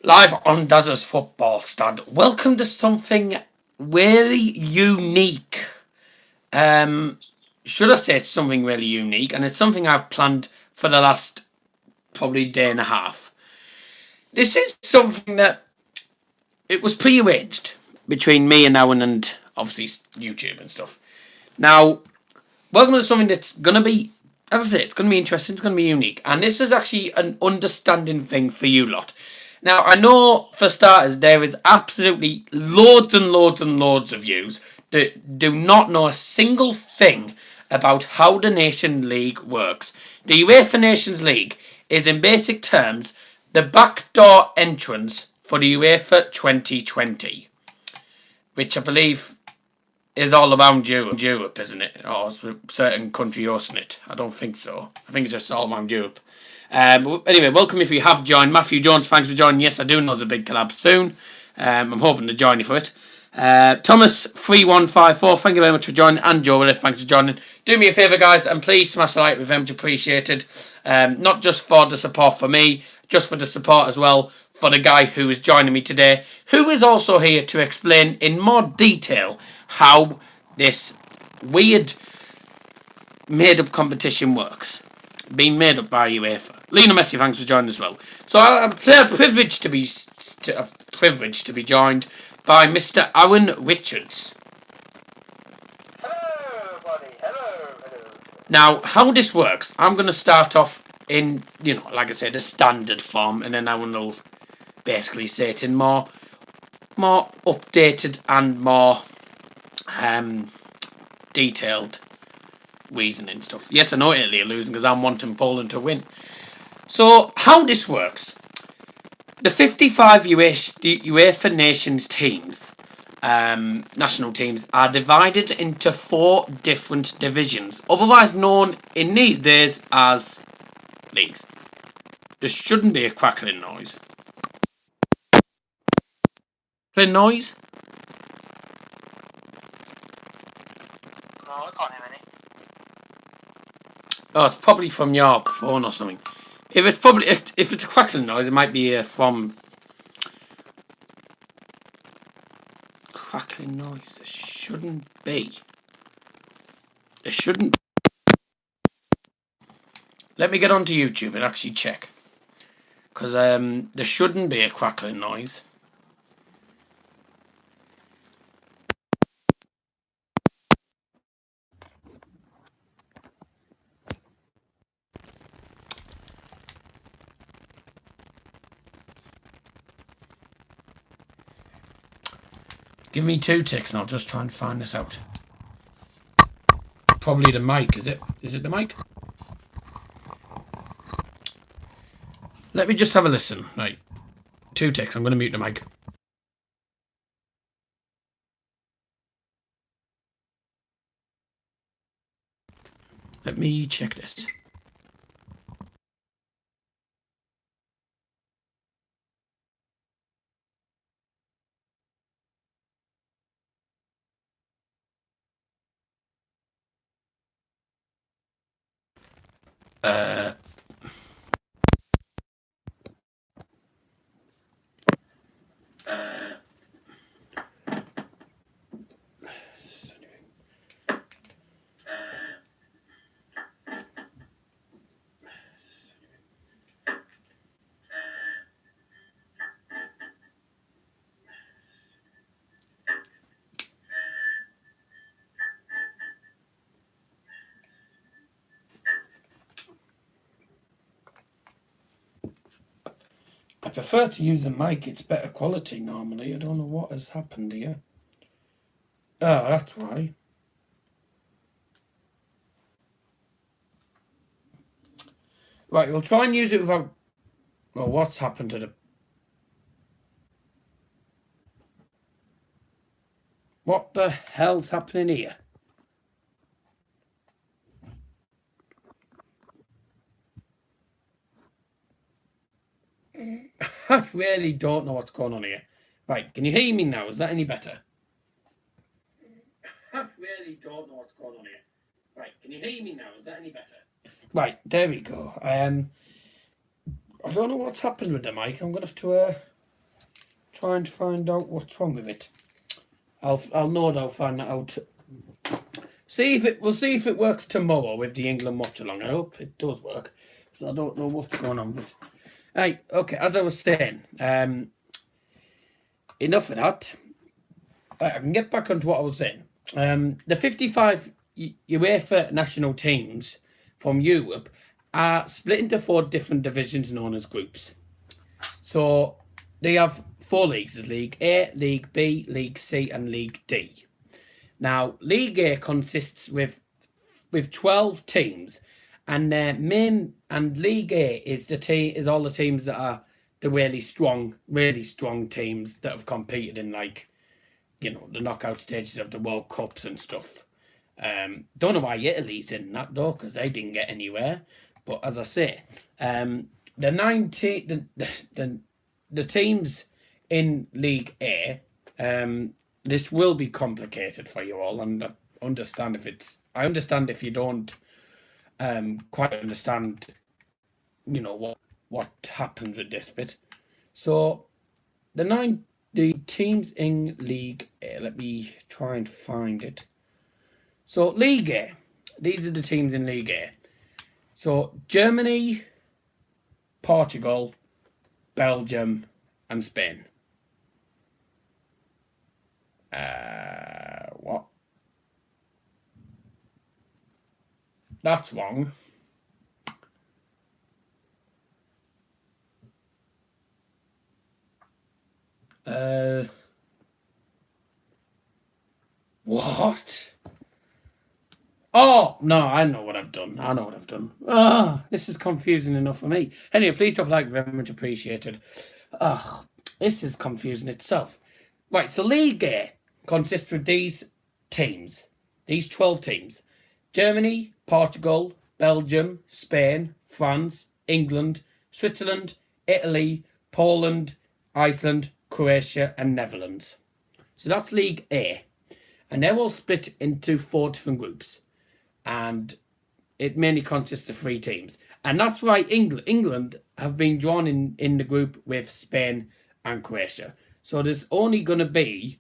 Live on Dazza's football stand. Welcome to something really unique. Should I say it's something really unique? And it's something I've planned for the last probably day and a half. This is something that it was pre-arranged between me and Owen and obviously YouTube and stuff. Now, welcome to something that's gonna be, as I say, it's gonna be interesting. It's gonna be unique, and this is actually an understanding thing for you lot. Now, I know for starters, there is absolutely loads and loads and loads of yous that do not know a single thing about how the Nations League works. The UEFA Nations League is, in basic terms, the backdoor entrance for the UEFA 2020, which I believe is all around Europe, isn't it? Or is a certain country hosting it? I don't think so. I think it's just all around Europe. Anyway, welcome if you have joined. Matthew Jones, thanks for joining. Yes, I do know there's a big collab soon. I'm hoping to join you for it. Thomas3154, thank you very much for joining. And Joe Willis, thanks for joining. Do me a favour, guys, and please smash the like with them, much appreciated. Not just for the support for me, just for the support as well for the guy who is joining me today, who is also here to explain in more detail how this weird made-up competition works. Being made up by UEFA. Lionel Messi, thanks for joining as well. So I'm privileged to be joined by Mr. Aaron Richards. Hello, buddy. Hello. Now, how this works, I'm going to start off in, like I said, a standard form, and then Aaron will basically say it in more updated and more detailed reasoning stuff. Yes, I know Italy are losing because I'm wanting Poland to win. So, how this works. The 55 UEFA Nations teams, national teams, are divided into 4 different divisions, otherwise known in these days as leagues. There shouldn't be a crackling noise. Crackling noise? No, I can't hear any. Oh, it's probably from your phone or something. If it's a crackling noise, it might be from crackling noise. There shouldn't be. There shouldn't. Let me get onto YouTube and actually check, because there shouldn't be a crackling noise. Give me 2 ticks and I'll just try and find this out. Probably the mic, is it? Is it the mic? Let me just have a listen. Right. 2 ticks. I'm going to mute the mic. Let me check this. I prefer to use the mic. It's better quality normally. I don't know what has happened here. Oh, that's why. Right, we'll try and use it without... Well, what's happened to the... What the hell's happening here? I really don't know what's going on here. Right, can you hear me now? Is that any better? I really don't know what's going on here. Right, can you hear me now? Is that any better? Right, there we go. I don't know what's happened with the mic. I'm going to have to trying to find out what's wrong with it. I'll know it. I'll find that out. We'll see if it works tomorrow with the England watch along. I hope it does work, because I don't know what's going on with it. Right, okay, as I was saying, enough of that. Right, I can get back onto what I was saying. The 55 UEFA national teams from Europe are split into 4 different divisions known as groups. So they have 4 leagues: there's League A, League B, League C, and League D. Now, League A consists with 12 teams, and League A is all the teams that are the really strong teams that have competed in, like, you know, the knockout stages of the World Cups and stuff. Don't know why Italy's in that though, because they didn't get anywhere. But as I say, the teams in League A, this will be complicated for you all, and I understand if you don't quite understand, you know, what happens with this bit. So the teams in League A, let me try and find it. So League A, these are the teams in League A. So Germany, Portugal, Belgium, and Spain. What? That's wrong. What? Oh, no, I know what I've done. This is confusing enough for me. Anyway, please drop a like, very much appreciated. This is confusing itself. Right, so League A consists of these teams, these 12 teams: Germany, Portugal, Belgium, Spain, France, England, Switzerland, Italy, Poland, Iceland, Croatia, and Netherlands. So that's League A. And they're all split into 4 different groups. And it mainly consists of 3 teams. And that's why England have been drawn in the group with Spain and Croatia. So there's only going to be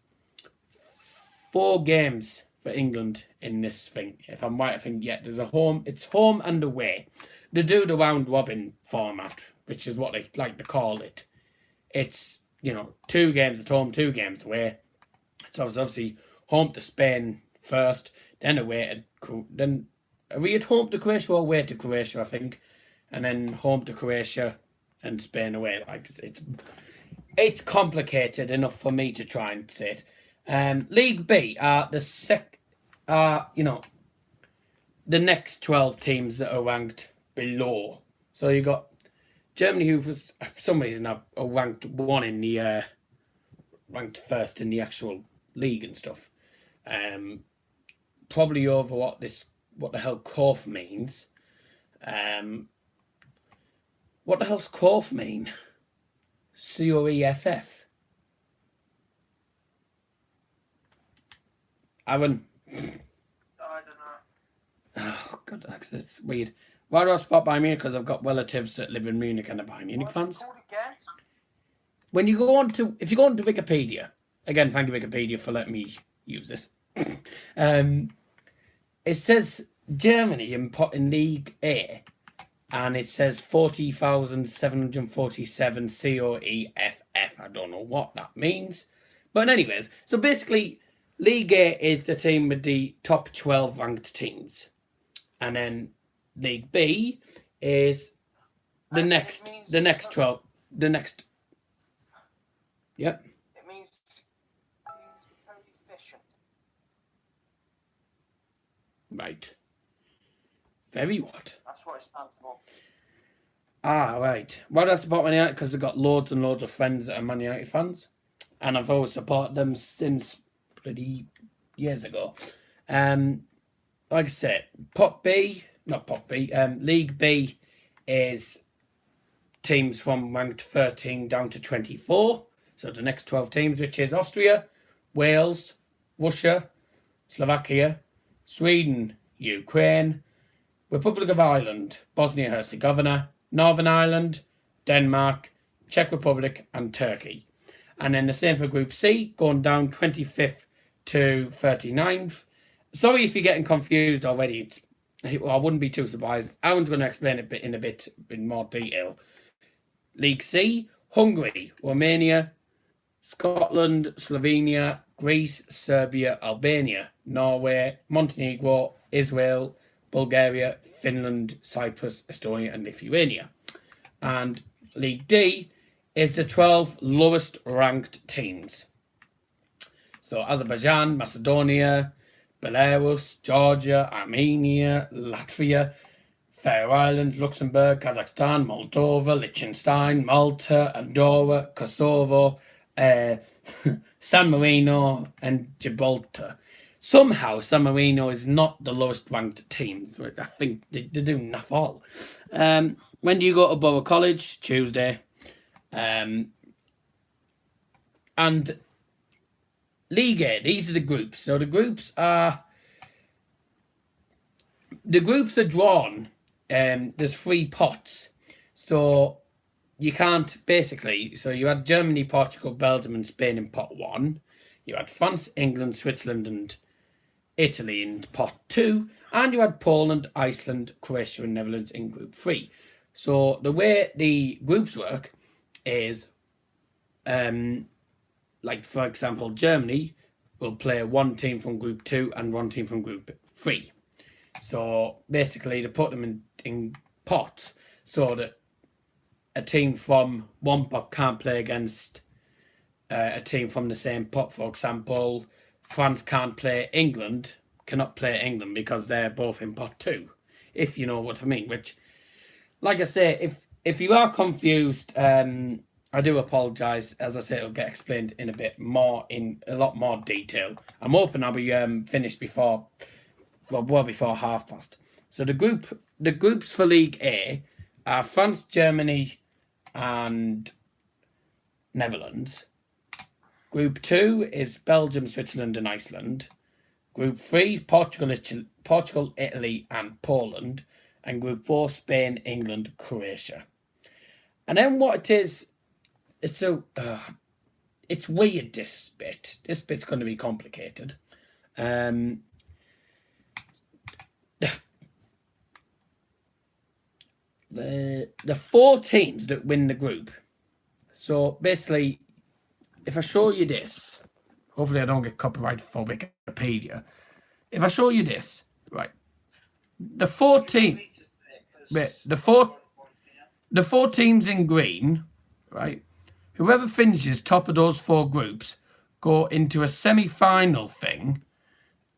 4 games for England in this thing. If I'm right, I think, yeah, it's home and away. They do the round robin format, which is what they like to call it. It's, you know, 2 games at home, 2 games away. So it's obviously home to Spain first, then away then are we at home to Croatia or away to Croatia, I think, and then home to Croatia and Spain away. Like, it's complicated enough for me to try and say it. League B are the next 12 teams that are ranked below. So you got Germany, who for some reason are ranked ranked first in the actual league and stuff. Probably over what the hell CORF means. What the hell's CORF mean? COEFF. Aaron. I don't know. Oh God, it's weird. Why do I spot Bayern Munich? Because I've got relatives that live in Munich and are Bayern Munich fans. When you go on to, if you go on to Wikipedia, again, thank you Wikipedia for letting me use this. It says Germany in League A, and it says 40,747 COEFF. I don't know what that means, but anyways, so basically, League A is the team with the top 12 ranked teams, and then League B is the next 12. Yep. It means coefficient. Right. Very what? That's what it stands for. Ah, right. Well, that's about Man United, because I've got loads and loads of friends that are Man United fans, and I've always supported them since bloody years ago. Like I said, League B is teams from ranked 13 down to 24. So the next 12 teams, which is Austria, Wales, Russia, Slovakia, Sweden, Ukraine, Republic of Ireland, Bosnia-Herzegovina, Northern Ireland, Denmark, Czech Republic, and Turkey. And then the same for Group C, going down 25th to 39th. Sorry if you're getting confused already. I wouldn't be too surprised. Aaron's going to explain it in a bit in more detail. League C, Hungary, Romania, Scotland, Slovenia, Greece, Serbia, Albania, Norway, Montenegro, Israel, Bulgaria, Finland, Cyprus, Estonia, and Lithuania. And League D is the 12 lowest ranked teams. So Azerbaijan, Macedonia, Belarus, Georgia, Armenia, Latvia, Faroe Islands, Luxembourg, Kazakhstan, Moldova, Liechtenstein, Malta, Andorra, Kosovo, San Marino, and Gibraltar. Somehow, San Marino is not the lowest ranked teams. I think they're doing enough all. When do you go to Borough College? Tuesday. And League A, these are the groups. So the groups are drawn. There's 3 pots. So you can't basically. So you had Germany, Portugal, Belgium, and Spain in pot 1. You had France, England, Switzerland, and Italy in pot 2. And you had Poland, Iceland, Croatia, and Netherlands in group 3. So the way the groups work is, like for example, Germany will play 1 team from group 2 and 1 team from group 3. So basically, they put them in pots so that a team from one pot can't play against a team from the same pot. For example, France cannot play England because they're both in pot 2, if you know what I mean. Which, like I say, if you are confused, I do apologise. As I say, it'll get explained in a lot more detail. I'm hoping I'll be finished before past. So the groups for League A are France, Germany, and Netherlands. Group 2 is Belgium, Switzerland, and Iceland. Group 3, Portugal, Italy, and Poland. And Group 4, Spain, England, Croatia. And then what it is, it's weird, this bit. This bit's going to be complicated. The 4 teams that win the group. So basically, if I show you this, hopefully I don't get copyrighted for Wikipedia. If I show you this, right, the 4 teams in green, right, whoever finishes top of those 4 groups go into a semi-final thing,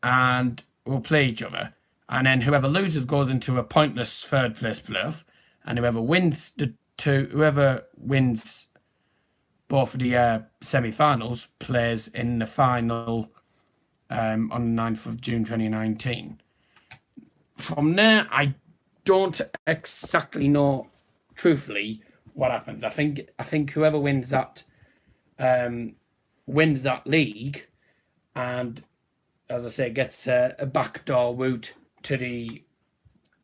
and will play each other. And then whoever loses goes into a pointless 3rd place playoff. And whoever wins both of the semi-finals plays in the final on the 9th of June 2019. From there, I don't exactly know, truthfully, what happens. I think whoever wins that league, and as I say, gets a backdoor route to the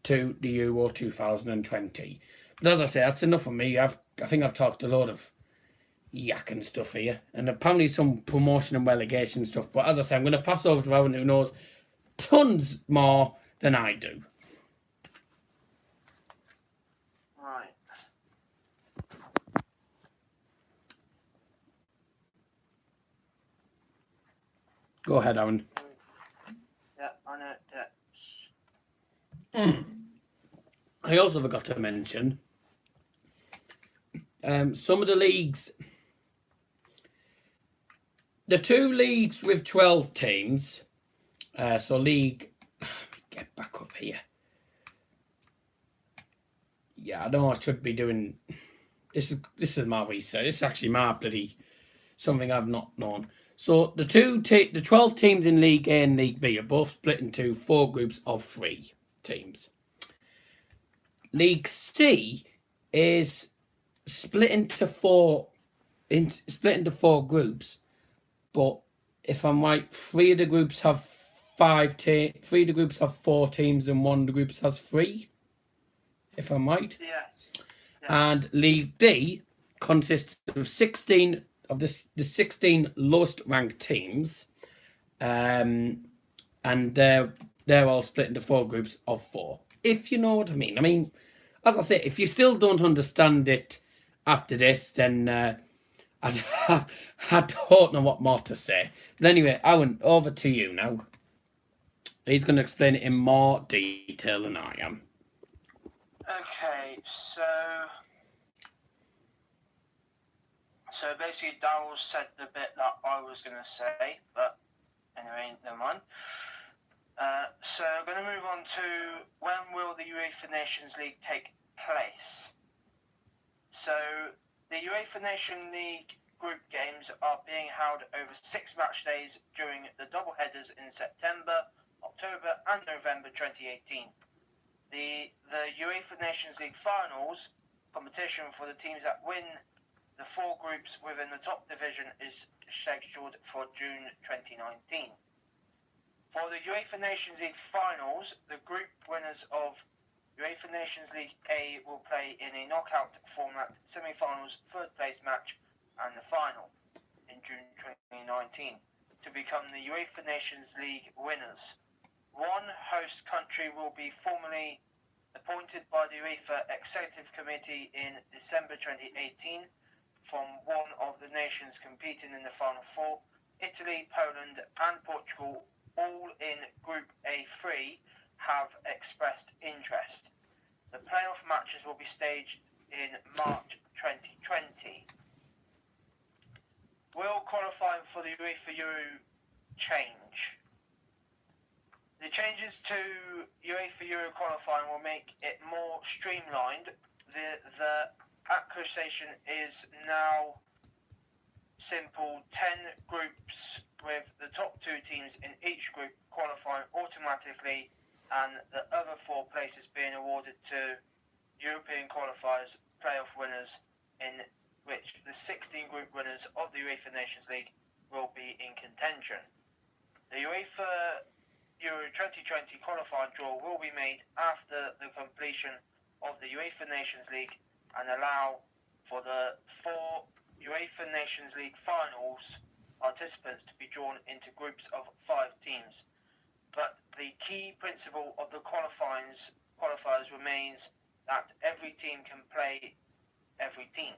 Euro 2020. But as I say, that's enough for me. I think I've talked a lot of yak and stuff here, and apparently some promotion and relegation stuff. But as I say, I'm going to pass over to Aaron, who knows tons more than I do. Right. Go ahead, Aaron. Yeah, I know. Yeah. I also forgot to mention some of the leagues. The 2 leagues with 12 teams. So league. Let me get back up here. Yeah, I know I should be doing. This is my research. This is actually my bloody something I've not known. So the 12 teams in League A and League B are both split into 4 groups of 3 teams. League C is split into 4 groups, but if I'm right, 3 of the groups have 3 of the groups have 4 teams and 1 of the groups has 3. If I'm right. Yes. And League D consists of 16 of the 16 lowest ranked teams, and they're all split into 4 groups of 4. If you know what I mean. I mean, as I say, if you still don't understand it after this, then I don't know what more to say. But anyway, Owen, over to you now. He's going to explain it in more detail than I am. Okay, so basically Darryl said the bit that I was going to say, but anyway, never mind. So I'm going to move on to when will the UEFA Nations League take place? So the UEFA Nations League group games are being held over 6 match days during the double headers in September, October and November 2018. The UEFA Nations League finals competition for the teams that win the 4 groups within the top division is scheduled for June 2019. For the UEFA Nations League finals, the group winners of UEFA Nations League A will play in a knockout format, semi-finals, third place match and the final in June 2019 to become the UEFA Nations League winners. One host country will be formally appointed by the UEFA Executive Committee in December 2018 from one of the nations competing in the Final 4. Italy, Poland and Portugal, all in Group A3, have expressed interest. The playoff matches will be staged in March 2020. Will qualifying for the UEFA Euro change? The changes to UEFA Euro qualifying will make it more streamlined. The accreditation is now simple: 10 groups with the top 2 teams in each group qualifying automatically and the other 4 places being awarded to European qualifiers, playoff winners, in which the 16 group winners of the UEFA Nations League will be in contention. The UEFA Euro 2020 qualifying draw will be made after the completion of the UEFA Nations League and allow for the 4 UEFA Nations League finals participants to be drawn into groups of 5 teams. But the key principle of the qualifiers remains that every team can play every team.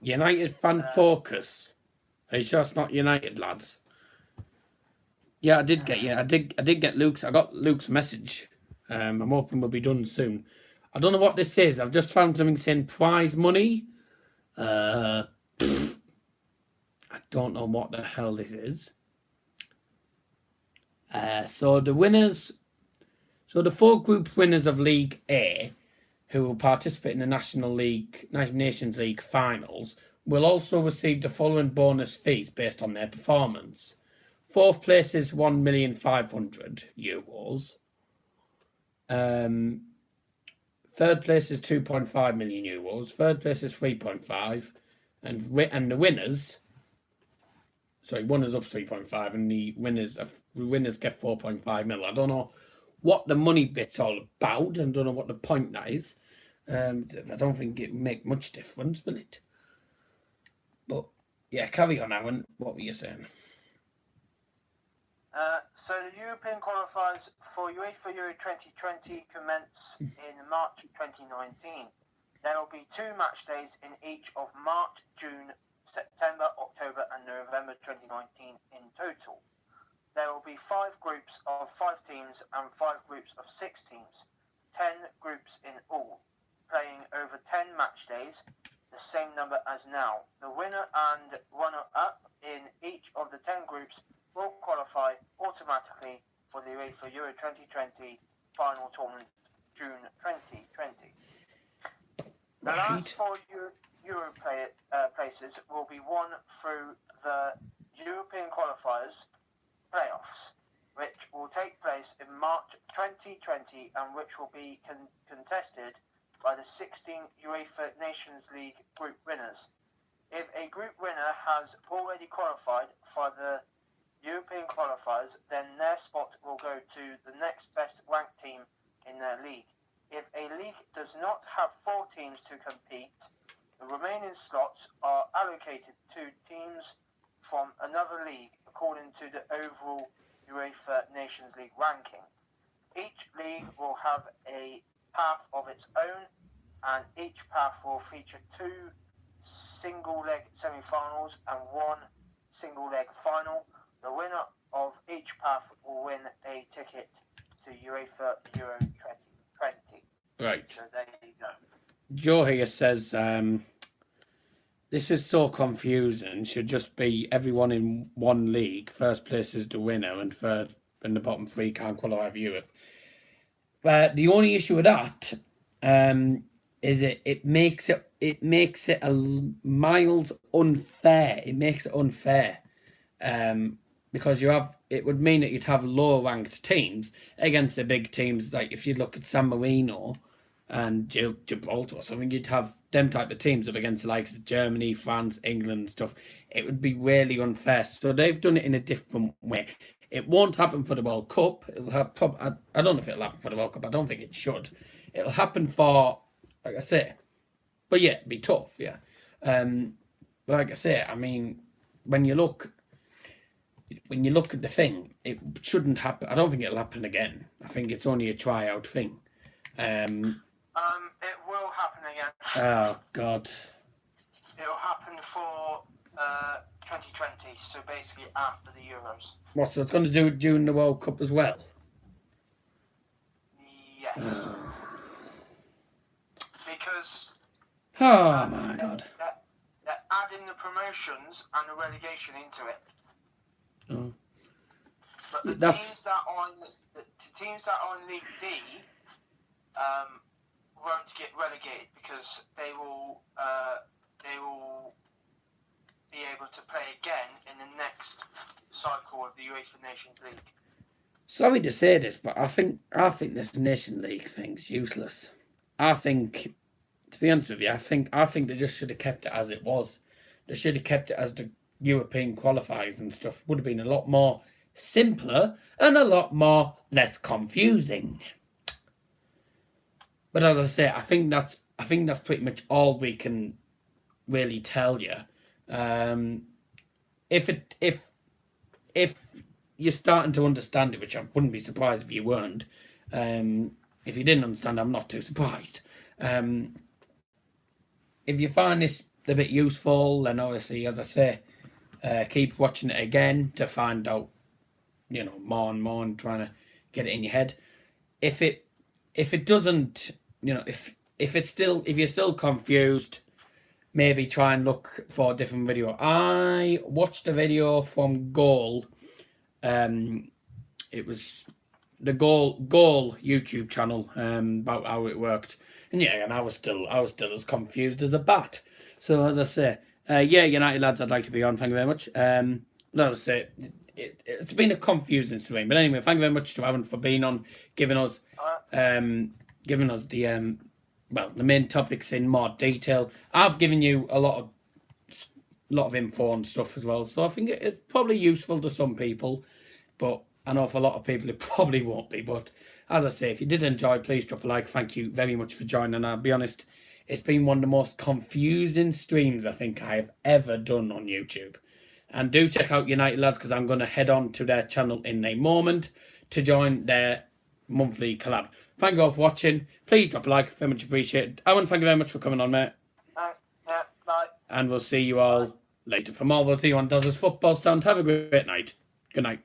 United fan focus. Are you sure it's not United, lads? Yeah, I did get Luke's. I got Luke's message. I'm hoping we'll be done soon. I don't know what this is. I've just found something saying prize money. I don't know what the hell this is. So the 4 group winners of League A, who will participate in the Nations League finals, will also receive the following bonus fees based on their performance. 4th place is €1,500,000. 3rd place is €2.5 million. 3rd place is 3.5, and the winners. Sorry, runners up 3.5, and the winners get 4.5 mil. I don't know what the money bit's all about, and don't know what the point that is. I don't think it make much difference, will it? But yeah, carry on, Aaron. What were you saying? So the European qualifiers for UEFA Euro 2020 commence in March 2019. There will be 2 match days in each of March, June, September, October and November 2019 in total. There will be 5 groups of 5 teams and 5 groups of 6 teams, 10 groups in all, playing over 10 match days, the same number as now. The winner and runner-up in each of the 10 groups will qualify automatically for the UEFA Euro 2020 final tournament, June 2020. The last 4 Euro places will be won through the European qualifiers playoffs, which will take place in March 2020 and which will be contested by the 16 UEFA Nations League group winners. If a group winner has already qualified for the European qualifiers, then their spot will go to the next best ranked team in their league. If a league does not have 4 teams to compete, The remaining slots are allocated to teams from another league according to the overall UEFA Nations League ranking. Each league will have a path of its own, and each path will feature 2 single-leg semi-finals and 1 single-leg final. The winner of each path will win a ticket to UEFA Euro 2020. Right. So there you go. Joe here says, this is so confusing. Should just be everyone in one league. First place is the winner, and third and the bottom 3 can't qualify for Europe. The only issue with that is it makes it miles unfair. It makes it unfair. Because it would mean that you'd have lower ranked teams against the big teams. Like if you look at San Marino and Gibraltar or something, you'd have them type of teams up against the likes of Germany, France, England and stuff. It would be really unfair. So they've done it in a different way. It won't happen for the World Cup. It'll have I don't know if it'll happen for the World Cup. I don't think it should. It'll happen for, like I say, but yeah, it'd be tough, yeah. But like I say, I mean, when you look at the thing, it shouldn't happen. I don't think it'll happen again. I think it's only a tryout thing. It will happen again. Oh God. It'll happen for 2020, so basically after the Euros. What? So it's going to do it during the World Cup as well? Yes. Because. Oh my God. They're adding the promotions and the relegation into it. Oh. But the That's- teams that are in League D won't get relegated because they will be able to play again in the next cycle of the UEFA Nations League. Sorry to say this, but I think this Nation League thing's useless. I think, to be honest with you, I think they just should have kept it as it was. They should have kept it as the European qualifiers and stuff. Would have been a lot more simpler and a lot more less confusing. But as I say, I think that's pretty much all we can really tell you. If you're starting to understand it, which I wouldn't be surprised if you weren't. If you didn't understand, I'm not too surprised. If you find this a bit useful, then obviously, as I say, keep watching it again to find out, more and more, and trying to get it in your head. If it doesn't, if you're still confused, maybe try and look for a different video. I watched a video from Goal. It was the Goal YouTube channel about how it worked, and I was still as confused as a bat. So as I say, United lads, I'd like to be on. Thank you very much. But as I say, it's been a confusing stream. But anyway, thank you very much to Aaron for being on, giving us the main topics in more detail. I've given you a lot of info and stuff as well, so I think it's probably useful to some people, but I know for a lot of people it probably won't be. But as I say, if you did enjoy, please drop a like. Thank you very much for joining. I'll be honest, it's been one of the most confusing streams I think I have ever done on YouTube. And do check out United Lads, because I'm going to head on to their channel in a moment to join their monthly collab. Thank you all for watching. Please drop a like, very much appreciated. Owen, thank you very much for coming on, mate. Yeah, bye. And we'll see you all later. From all, we'll see you on Does Football Stand. Have a great night. Good night.